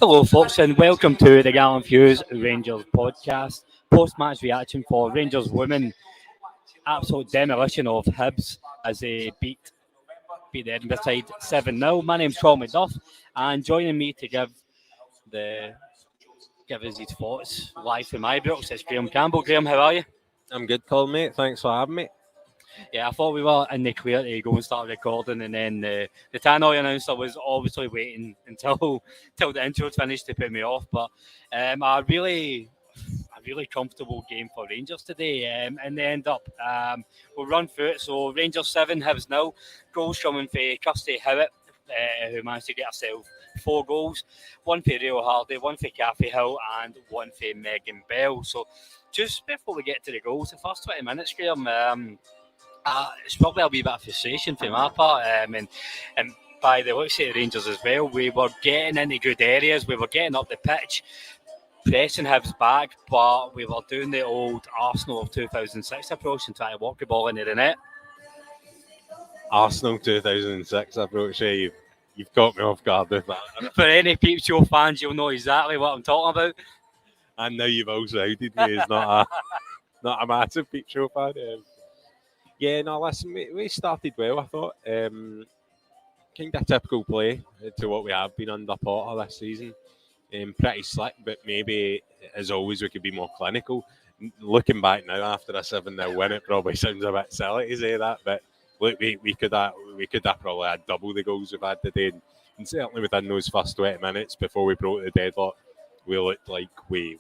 Hello, folks, and welcome to the Gallant Views Rangers podcast. Post-match reaction for Rangers women. Absolute demolition of Hibs as they beat the Edinburgh side 7-0. My name's Colin McDuff, and joining me to the give us his thoughts live from Ibrox is Graham Campbell. Graham, how are you? I'm good, Colin, mate. Thanks for having me. Yeah, I thought we were in the clear to go and start recording, and then the Tannoy announcer was obviously waiting until the intro finished to put me off. But a really comfortable game for Rangers today, and they end up we'll run through it. So Rangers 7, Hibs 0. Goals coming for Kirsty Howitt, who managed to get herself 4 goals. One for Rio Hardy, one for Kathy Hill, and one for Megan Bell. So just before we get to the goals, the first 20 minutes, Graham. It's probably a wee bit of frustration for my part, and by the looks of the Rangers as well. We were getting into good areas, we were getting up the pitch, pressing Hibs back, but we were doing the old Arsenal of 2006 approach and trying to walk the ball into the net. Arsenal 2006 approach, you've caught me off guard with that. For any Peep Show fans, you'll know exactly what I'm talking about. And now you've also outed me as not a massive Peep Show fan. Yeah, no, listen, we started well, I thought. Kind of typical play to what we have been under Potter this season. Pretty slick, but maybe, as always, we could be more clinical. Looking back now, after a 7-0 win, it probably sounds a bit silly to say that, but look, we could have probably had double the goals we've had today. And certainly within those first 20 minutes before we broke the deadlock, we looked like we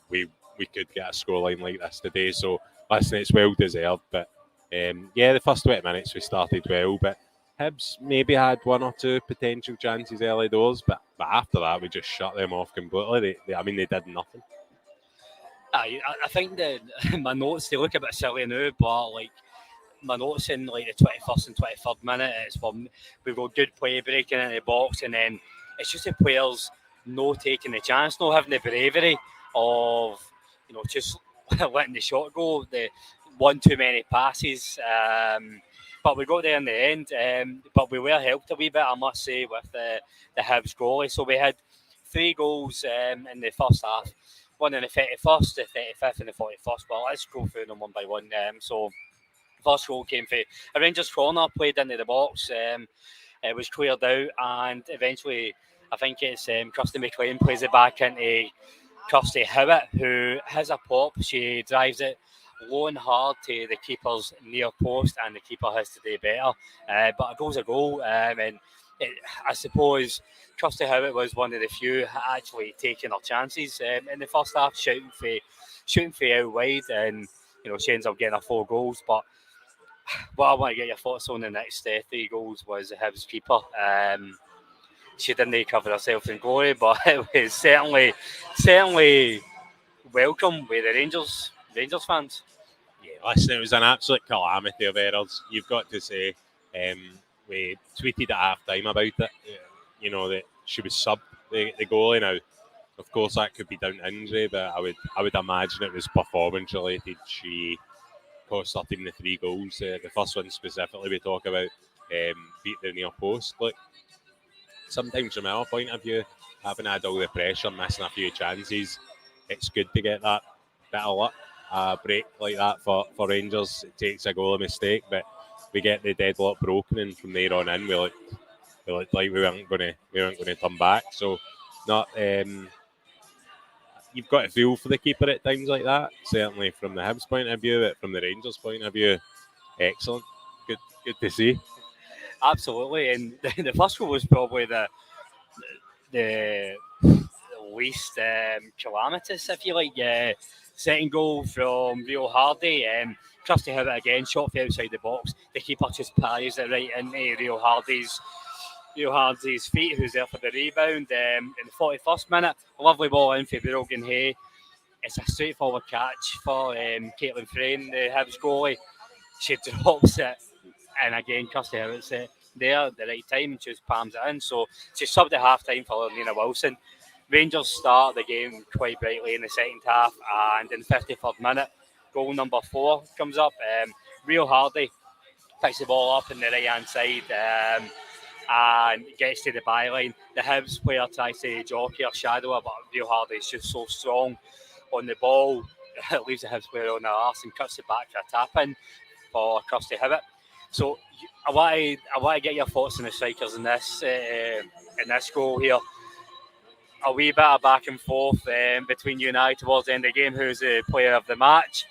could get a scoreline like this today. So, listen, it's well deserved, but the first 20 minutes we started well, but Hibs maybe had one or two potential chances early doors, but after that we just shut them off completely. They did nothing. I think that my notes, they look a bit silly now, but like my notes in like the 21st and 23rd minute, it's from we've got good play breaking into the box, and then it's just the players no taking the chance, no having the bravery of just letting the shot go. The one too many passes, but we got there in the end. But we were helped a wee bit, I must say, with the Hibs goalie. So we had 3 goals in the first half, one in the 31st, the 35th, and the 41st. But let's go through them one by one. So first goal came for a Rangers corner, played into the box. It was cleared out, and eventually, I think it's Kirsty McLean plays it back into Kirsty Howitt, who has a pop. She drives it low and hard to the keeper's near post, and the keeper has to do better. But a goal's a goal, and I suppose Kirsty Howitt was one of the few actually taking her chances in the first half, shooting for out wide, and she ends up getting her 4 goals. But what I want to get your thoughts on the next 3 goals was the Hibs keeper. She didn't cover herself in glory, but it was certainly welcome with the Rangers fans. Yeah, listen, it was an absolute calamity of errors. You've got to say, we tweeted at half time about it. That she was subbed the goalie. Now, of course, that could be down to injury, but I would imagine it was performance related. She cost her team the 3 goals. The first one specifically we talk about, beat the near post. Look, sometimes from our point of view, having had all the pressure, missing a few chances, it's good to get that bit of luck. Break like that for Rangers. It takes a goal of mistake, but we get the deadlock broken, and from there on in, we looked like we weren't going to turn back. So, not you've got to feel for the keeper at times like that. Certainly from the Hibs point of view, but from the Rangers point of view, excellent. Good to see. Absolutely, and the first goal was probably the least calamitous, if you like. Second goal from Rio Hardy. Kirsty Howitt again, shot from outside the box. The keeper just parries it right into Rio Hardy's feet, who's there for the rebound. In the 41st minute, a lovely ball in for Brogan Hay. It's a straightforward catch for Caitlin Frayne, the Hibs goalie. She drops it, and again, Kirsty Howitt's there at the right time, and just palms it in. So she subbed at half time for Lena Wilson. Rangers start the game quite brightly in the second half, and in the 53rd minute, goal number 4 comes up. Rio Hardy picks the ball up in the right hand side, and gets to the byline. The Hibs player tries to jockey or shadow her, but Rio Hardy is just so strong on the ball. It leaves the Hibs player on their arse and cuts it back for a tap-in for Kirsty Hibbett. So I want to get your thoughts on the strikers in this goal here. A wee bit of back and forth between you and I towards the end of the game. Who's the player of the match?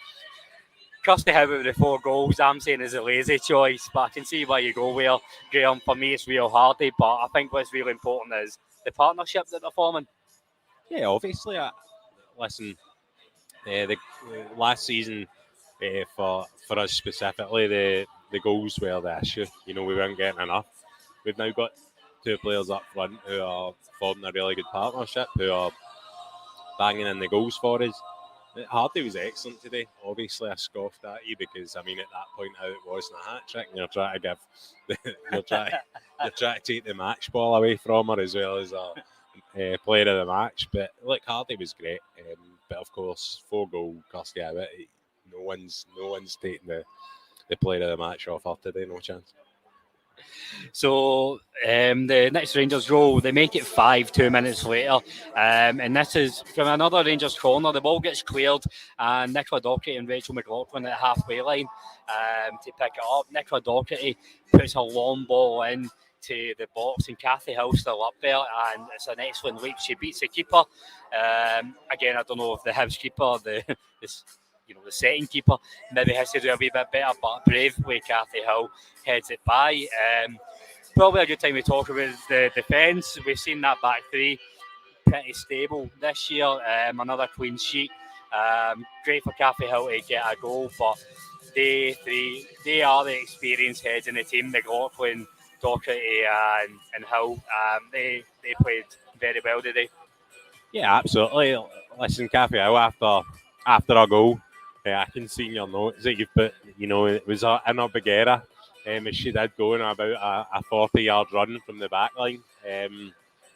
Kirsty Hibbett with the 4 goals, I'm saying is a lazy choice, but I can see why you go with Graham. For me, it's Rio Hardy, but I think what's really important is the partnership that they're forming. Yeah, obviously. The last season for us specifically, the goals were the issue. We weren't getting enough. We've now got 2 players up front who are forming a really good partnership, who are banging in the goals for us. Hardy was excellent today. Obviously, I scoffed at you because at that point out it wasn't a hat trick, and you're trying to you're trying to take the match ball away from her as well as a player of the match. But look, Hardy was great. But of course, 4 goal Kirsty Hibbett. No one's taking the player of the match off her today. No chance. So the next Rangers goal, they make it 5 2 minutes later. And this is from another Rangers corner. The ball gets cleared, and Nicola Docherty and Rachel McLaughlin at the halfway line to pick it up. Nicola Docherty puts a long ball in to the box, and Kathy Hill's still up there, and it's an excellent leap. She beats the keeper. Again, I don't know if the Hibs keeper, the setting keeper, maybe has to do a wee bit better, but bravely Kathy Hill heads it by. Probably a good time to talk about the defence. We've seen that back 3 pretty stable this year. Another clean sheet. Great for Kathy Hill to get a goal, but they are the experienced heads in the team. McLaughlin, Docherty and Hill, they played very well today. Yeah, absolutely. Listen, Kathy Hill, after a goal, I can see in your notes that you've put, it was in her big era. As she did go on about a 40-yard run from the back line,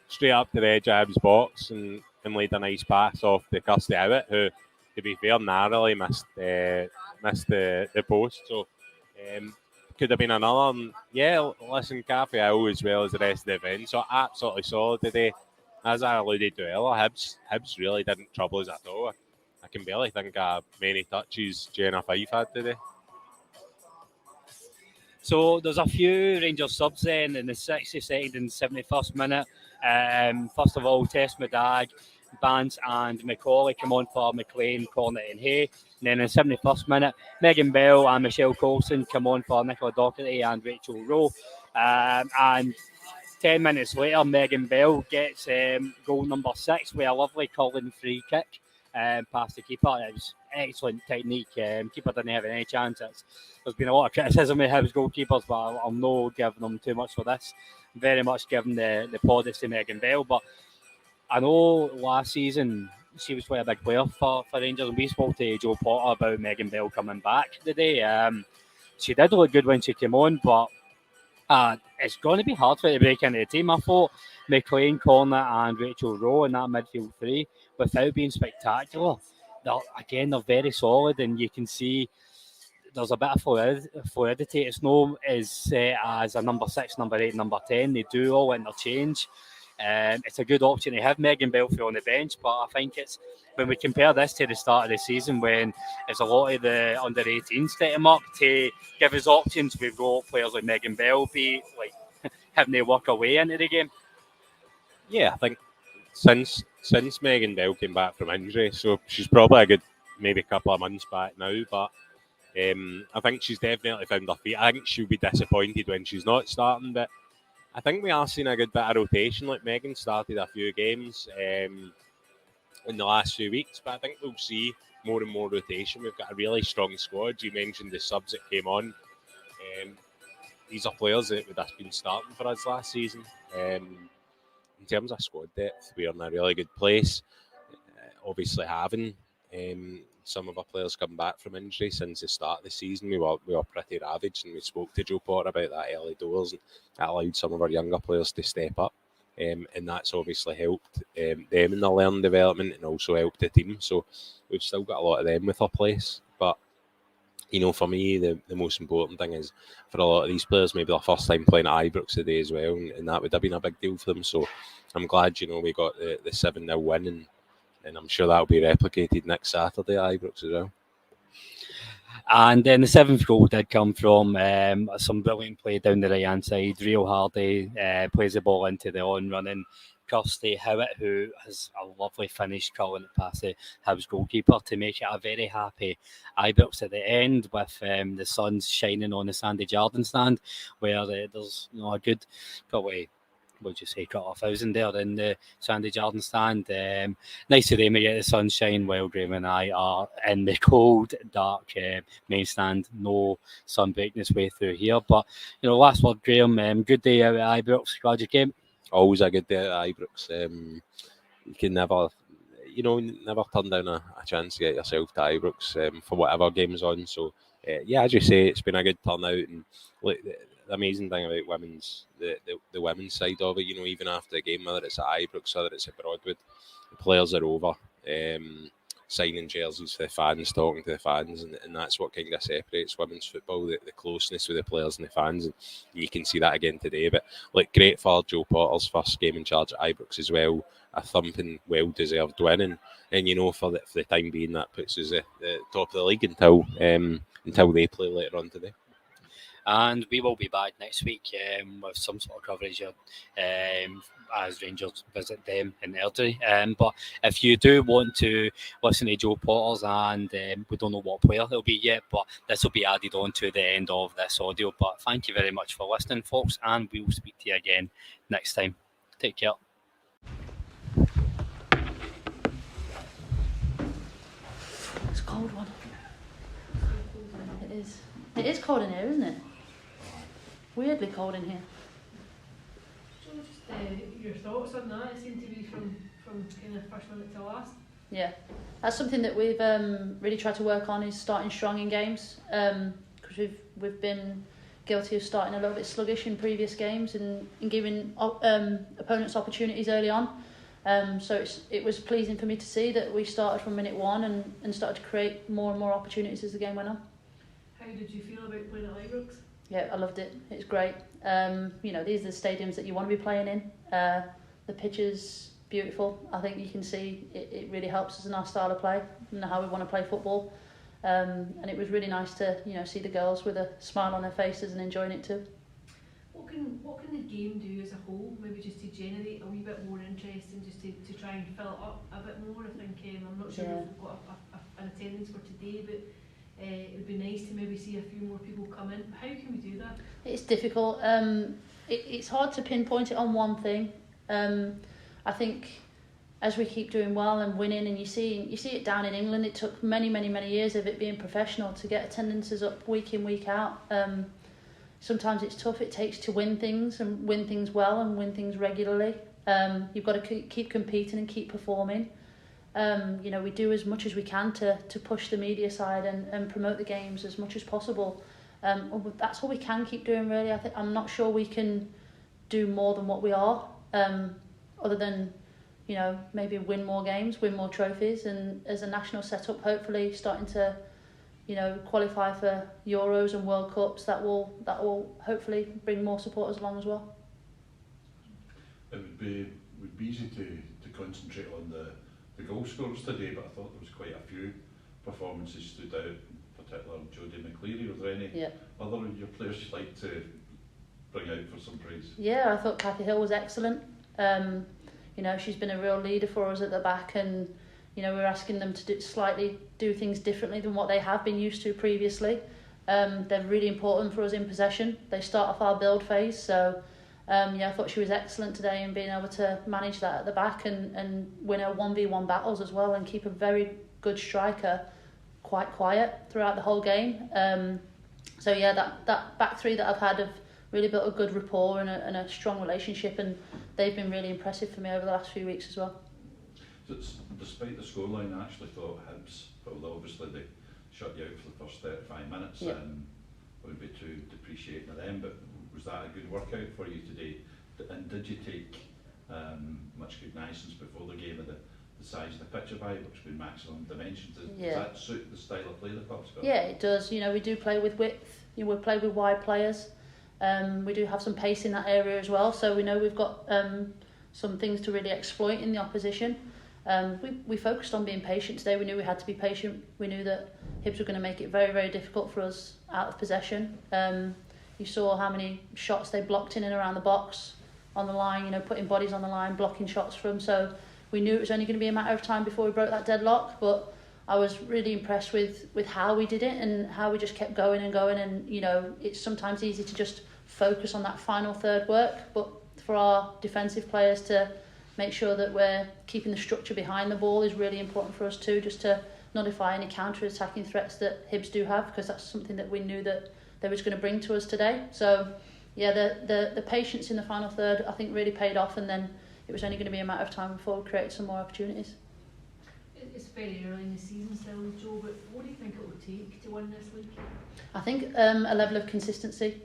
straight up to the edge of Hibs' box and laid a nice pass off to Kirsty Hibbett, who, to be fair, narrowly missed the post. So could have been another. And yeah, listen, Kathy Hill as well as the rest of the event, so absolutely solid today. As I alluded to earlier, Hibs really didn't trouble us at all. I can barely think of many touches Jenna Fife had today. So there's a few Rangers subs then in the 62nd and 71st minute. First of all, Tess Medag, Bance and Macaulay come on for McLean, Cornet and Hay. And then in the 71st minute, Megan Bell and Michelle Coulson come on for Nicola Docherty and Rachel Rowe. And 10 minutes later, Megan Bell gets goal number 6 with a lovely Colin free kick past the keeper. It was excellent technique. Keeper didn't have any chance. There's been a lot of criticism of Hibs goalkeepers, but I'll not give them too much for this. Very much giving the plaudits to Megan Bell. But I know last season she was quite a big player for Rangers, and we spoke to Jo Potter about Megan Bell coming back today. She did look good when she came on, but it's going to be hard for her to break into the team. I thought McLean, Cornet and Rachel Rowe in that midfield 3, without being spectacular, they're very solid, and you can see there's a bit of fluidity. It's not as set as a number 6, number 8, number 10. They do all interchange. It's a good option to have Megan Belfield on the bench, but I think it's when we compare this to the start of the season, when it's a lot of the under 18s setting up to give us options. We've got players like Megan Bell having to work her way into the game. Yeah, I think since Megan Bell came back from injury, so she's probably a good maybe couple of months back now, but I think she's definitely found her feet. I think she'll be disappointed when she's not starting, but I think we are seeing a good bit of rotation. Like Megan started a few games in the last few weeks, but I think we'll see more and more rotation. We've got a really strong squad. You mentioned the subs that came on. These are players that would have been starting for us last season. In terms of squad depth, we are in a really good place. Obviously, having some of our players come back from injury since the start of the season, we were pretty ravaged, and we spoke to Jo Potter about that early doors, and that allowed some of our younger players to step up, and that's obviously helped them in their learning development and also helped the team. So we've still got a lot of them with our place, but For me, the most important thing is for a lot of these players, maybe their first time playing at Ibrox today as well, and that would have been a big deal for them. So I'm glad, we got the 7-0 win, and I'm sure that'll be replicated next Saturday at Ibrox as well. And then the 7th goal did come from some brilliant play down the right hand side. Rio Hardy plays the ball into the on-running Kirsty Howitt, who has a lovely finish curling it past the Hibs goalkeeper to make it a very happy Ibrox at the end, with the sun shining on the Sandy Jardine stand, where there's a good probably, would you say, 1,000 there in the Sandy Jardine stand. Nice of them to get the sunshine while Graham and I are in the cold, dark main stand. No sun breaking its way through here. But, last word, Graham, good day out at Ibrox. Glad you came. Always a good day at Ibrox. You can never turn down a chance to get yourself to Ibrox for whatever game's on. So, as you say, it's been a good turnout. And look, the amazing thing about the women's side of it, even after the game, whether it's at Ibrox, whether it's at Broadwood, the players are over, signing jerseys for the fans, talking to the fans, and that's what kind of separates women's football, the closeness with the players and the fans, and you can see that again today. But great for Jo Potter's first game in charge at Ibrox as well, a thumping, well-deserved win, and for the time being, that puts us at the top of the league until they play later on today. And we will be back next week with some sort of coverage as Rangers visit them in Airdrie. But if you do want to listen to Jo Potter's, and we don't know what player it'll be yet, but this will be added on to the end of this audio. But thank you very much for listening, folks, and we will speak to you again next time. Take care. It's a cold one. It is. It is cold in here, isn't it? Weirdly cold in here. So just your thoughts on that? It seemed to be from kind of first minute to last. Yeah, that's something that we've really tried to work on, is starting strong in games, because we've been guilty of starting a little bit sluggish in previous games and giving opponents opportunities early on. So it was pleasing for me to see that we started from minute one and started to create more and more opportunities as the game went on. How did you feel about playing at Ibrox? Yeah, I loved it. It's great. These are the stadiums that you want to be playing in. The pitch is beautiful. I think you can see it really helps us in our style of play and how we want to play football. And it was really nice to see the girls with a smile on their faces and enjoying it too. What can the game do as a whole? Maybe just to generate a wee bit more interest and just to try and fill it up a bit more. I think I'm not sure if we've got an attendance for today, but it would be nice to maybe see a few more people come in. How can we do that? It's difficult. It's hard to pinpoint it on one thing. I think as we keep doing well and winning, and you see it down in England, it took many years of it being professional to get attendances up week in, week out. Sometimes it's tough. It takes to win things and win things well and win things regularly. You've got to keep competing and keep performing. We do as much as we can to push the media side and promote the games as much as possible. That's all we can keep doing, really. I'm not sure we can do more than what we are, other than maybe win more games, win more trophies, and as a national setup, hopefully starting to qualify for Euros and World Cups. That will hopefully bring more supporters along as well. It would be easy to concentrate on the goal scorers today, but I thought there was quite a few performances stood out, in particular Jodie McLeary. Were there any other of your players you'd like to bring out for some praise? Yeah, I thought Kathy Hill was excellent. She's been a real leader for us at the back, and we're asking them to do things differently than what they have been used to previously. They're really important for us in possession. They start off our build phase, so I thought she was excellent today in being able to manage that at the back and win her 1v1 battles as well, and keep a very good striker quite quiet throughout the whole game. That back three that I've had have really built a good rapport and a strong relationship, and they've been really impressive for me over the last few weeks as well. So despite the scoreline, I actually thought Hibs, although obviously they shut you out for the first 35 minutes, wouldn't be too depreciating of them, but was that a good workout for you today? And did you take much cognizance before the game of the size of the pitch of Ibrox with maximum dimensions. Does Yeah. that suit the style of play the club's got? Yeah, it does. You know, we do play with width. You know, we play with wide players. We do have some pace in that area as well. So we know we've got some things to really exploit in the opposition. We focused on being patient today. We knew we had to be patient. We knew that Hibs were going to make it very, very difficult for us out of possession. You saw how many shots they blocked in and around the box, on the line, you know, putting bodies on the line, blocking shots from. So we knew it was only going to be a matter of time before we broke that deadlock. But I was really impressed with how we did it and how we just kept going and going. And, you know, it's sometimes easy to just focus on that final third work. But for our defensive players to make sure that we're keeping the structure behind the ball is really important for us too, just to nullify any counter-attacking threats that Hibs do have, because that's something that we knew that they was going to bring to us today. So, yeah, the patience in the final third, I think, really paid off, and then it was only going to be a matter of time before we created some more opportunities. It's very early in the season still, Jo, but what do you think it will take to win this league? I think a level of consistency.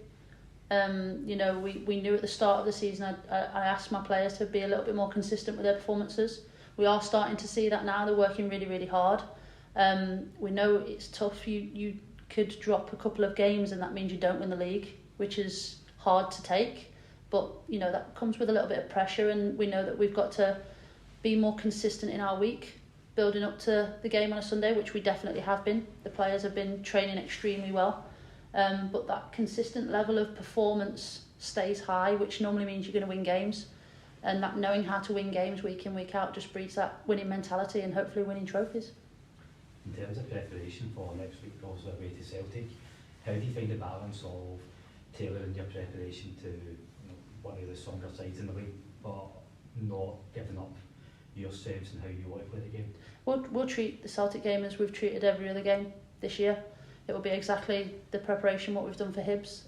You know, we knew at the start of the season, I asked my players to be a little bit more consistent with their performances. We are starting to see that now. They're working really, really hard. We know it's tough. You could drop a couple of games and that means you don't win the league, which is hard to take. But, you know, that comes with a little bit of pressure, and we know that we've got to be more consistent in our week, building up to the game on a Sunday, which we definitely have been. The players have been training extremely well. But that consistent level of performance stays high, which normally means you're going to win games. And that knowing how to win games week in, week out just breeds that winning mentality and hopefully winning trophies. In terms of preparation for next week, also away to Celtic, how do you find the balance of tailoring your preparation to, you know, one of the stronger sides in the league, but not giving up yourselves and how you want to play the game? We'll treat the Celtic game as we've treated every other game this year. It will be exactly the preparation what we've done for Hibs.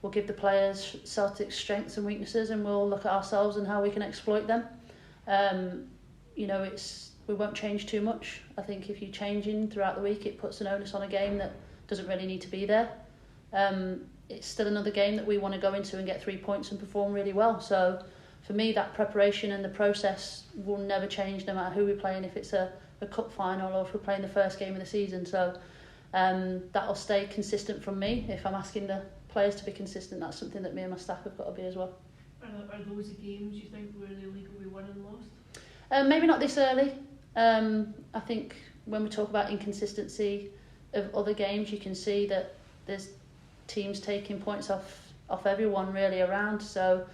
We'll give the players Celtic's strengths and weaknesses, and we'll look at ourselves and how we can exploit them. You know, we won't change too much. I think if you're changing throughout the week, it puts an onus on a game that doesn't really need to be there. It's still another game that we want to go into and get 3 points and perform really well. So for me, that preparation and the process will never change no matter who we're playing, if it's a cup final or if we're playing the first game of the season. So that'll stay consistent from me. If I'm asking the players to be consistent, that's something that me and my staff have got to be as well. Are those the games you think where the league will be won and lost? Maybe not this early. I think when we talk about inconsistency of other games, you can see that there's teams taking points off everyone really around. So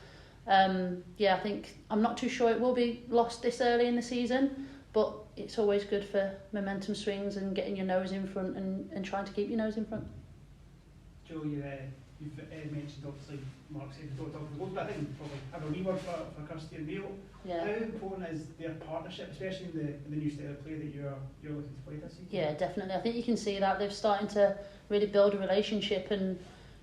yeah, I think I'm not too sure it will be lost this early in the season, but it's always good for momentum swings and getting your nose in front and trying to keep your nose in front. Jo, you've mentioned obviously Mark said we don't talk about goals, but I think we probably have a wee word for Kirsty and Neil. Yeah. How important is their partnership, especially in the new style of play that you're looking to play this season? Yeah, definitely. I think you can see that they're starting to really build a relationship, and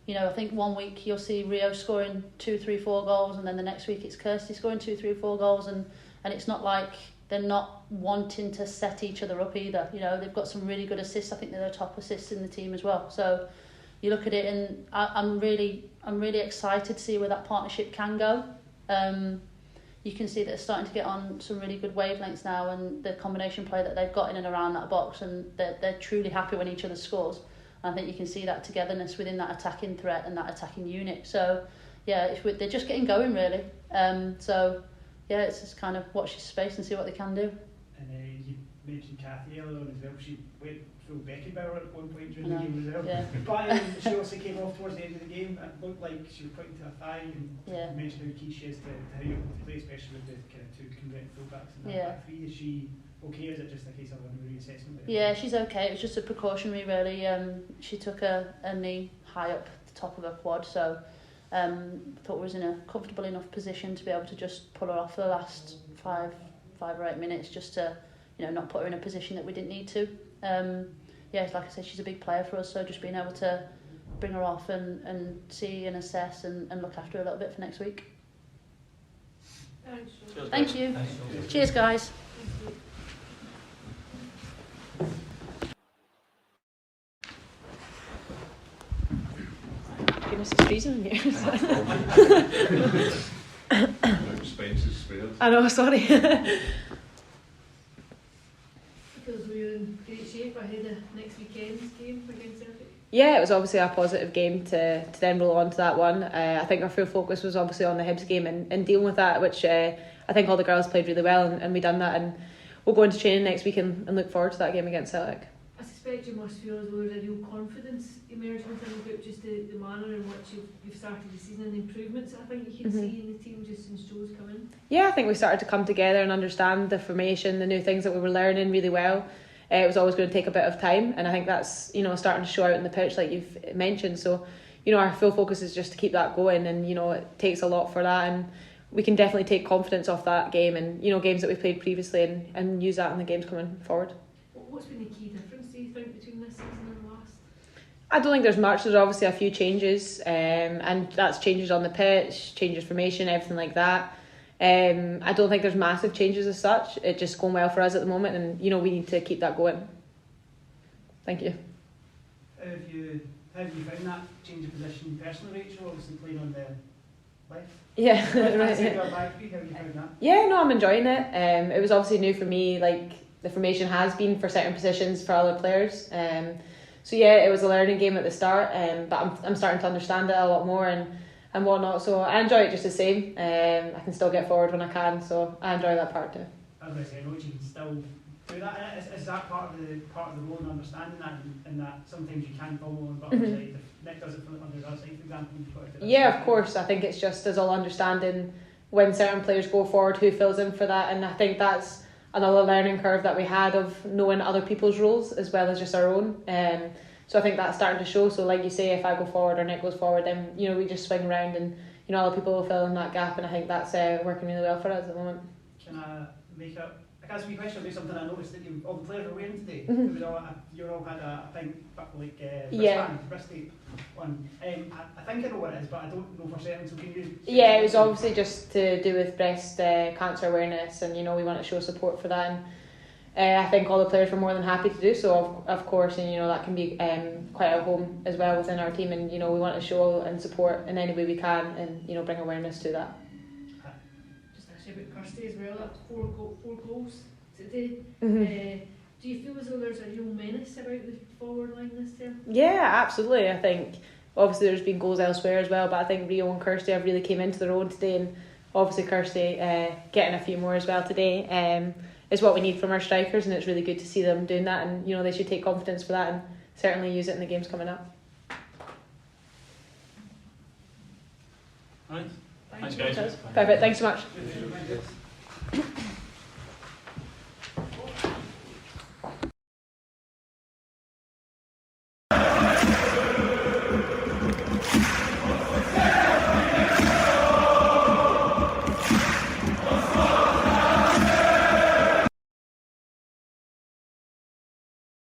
you know, I think one week you'll see Rio scoring 2, 3, 4 goals, and then the next week it's Kirsty scoring 2, 3, 4 goals, and it's not like they're not wanting to set each other up either. You know, they've got some really good assists. I think they're the top assists in the team as well. So you look at it, and I'm really excited to see where that partnership can go. You can see that they're starting to get on some really good wavelengths now, and the combination play that they've got in and around that box, and they're truly happy when each other scores. And I think you can see that togetherness within that attacking threat and that attacking unit. So yeah, they're just getting going really. So yeah, it's just kind of watch this space and see what they can do. And you mentioned Kathy earlier on as well. She went full Beckenbauer at one point during the game as well. Yeah. But she also came off towards the end of the game. It looked like she was pointing to her thigh, and Yeah. you mentioned how key she is to how you play, especially with the kind of two converted fullbacks in that Yeah. back three. Is she okay? Is it just a case of a reassessment? Yeah, she's okay. It was just a precautionary really. She took a knee high up the top of her quad, so thought was in a comfortable enough position to be able to just pull her off for the last 5 or 8 minutes, just to, you know, not put her in a position that we didn't need to. Yeah, like I said, she's a big player for us, so just being able to bring her off and see and assess and look after her a little bit for next week. Thanks, Jo. Cheers, Thank guys. you. Thanks, Jo. Cheers, guys. Goodness, it's freezing in here. Expenses spared. I know, sorry. feel as though you're in great shape ahead of next weekend's game against Celtic? Yeah, it was obviously a positive game to then roll on to that one. I think our full focus was obviously on the Hibs game and dealing with that, which I think all the girls played really well, and we done that, and we'll go into training next week and look forward to that game against Celtic. I suspect you must feel as though there's a real confidence emerging within the group, just the manner in which you've started the season and the improvements that I think you can see in the team just since Jo's come in. Yeah, I think we started to come together and understand the formation, the new things that we were learning really well. It was always going to take a bit of time, and I think that's starting to show out in the pitch like you've mentioned. So our full focus is just to keep that going, and it takes a lot for that, and we can definitely take confidence off that game and games that we've played previously and use that in the games coming forward. What's been the key difference, do you think, between this season and last? I don't think there's much. There's obviously a few changes, and that's changes on the pitch, changes formation, everything like that. I don't think there's massive changes as such. It's just going well for us at the moment, and we need to keep that going. Thank you. How have you found that change of position personally, Rachel? Obviously playing on the left. Yeah, Right. right. How have you found that? Yeah, no, I'm enjoying it. It was obviously new for me. Like the formation has been for certain positions for other players. So yeah, it was a learning game at the start. But I'm starting to understand it a lot more and whatnot. So I enjoy it just the same. I can still get forward when I can, so I enjoy that part too. I was going to say, I know you can still do that. Is that part of the role and understanding that, and that sometimes you can follow on, but if Nick does it on the other side, for example, you've got to do that. Yeah, of course. I think it's just us all understanding when certain players go forward, who fills in for that, and I think that's another learning curve that we had of knowing other people's roles as well as just our own. So I think that's starting to show. So like you say, if I go forward or Nick goes forward, then we just swing around and other people will fill in that gap, and I think that's working really well for us at the moment. Can I make up? I can ask you a question about something I noticed that all the players were wearing today. Mhm. It was you all had a thing wrist tape on. I think I know what it is, but I don't know for certain. So can you? Yeah, it was obviously just to do with breast cancer awareness, and we want to show support for that. And I think all the players were more than happy to do so, of course, and that can be quite a home as well within our team, and we want to show and support in any way we can, and bring awareness to that. Just actually about Kirsty as well, that's four goals today. Mm-hmm. Do you feel as though there's a real menace about the forward line this term? Yeah, absolutely. I think obviously there's been goals elsewhere as well, but I think Rio and Kirsty have really came into their own today, and obviously Kirsty getting a few more as well today is what we need from our strikers, and it's really good to see them doing that, and they should take confidence for that and certainly use it in the games coming up. Right. Thanks Thanks, guys. Perfect, thanks so much. Good.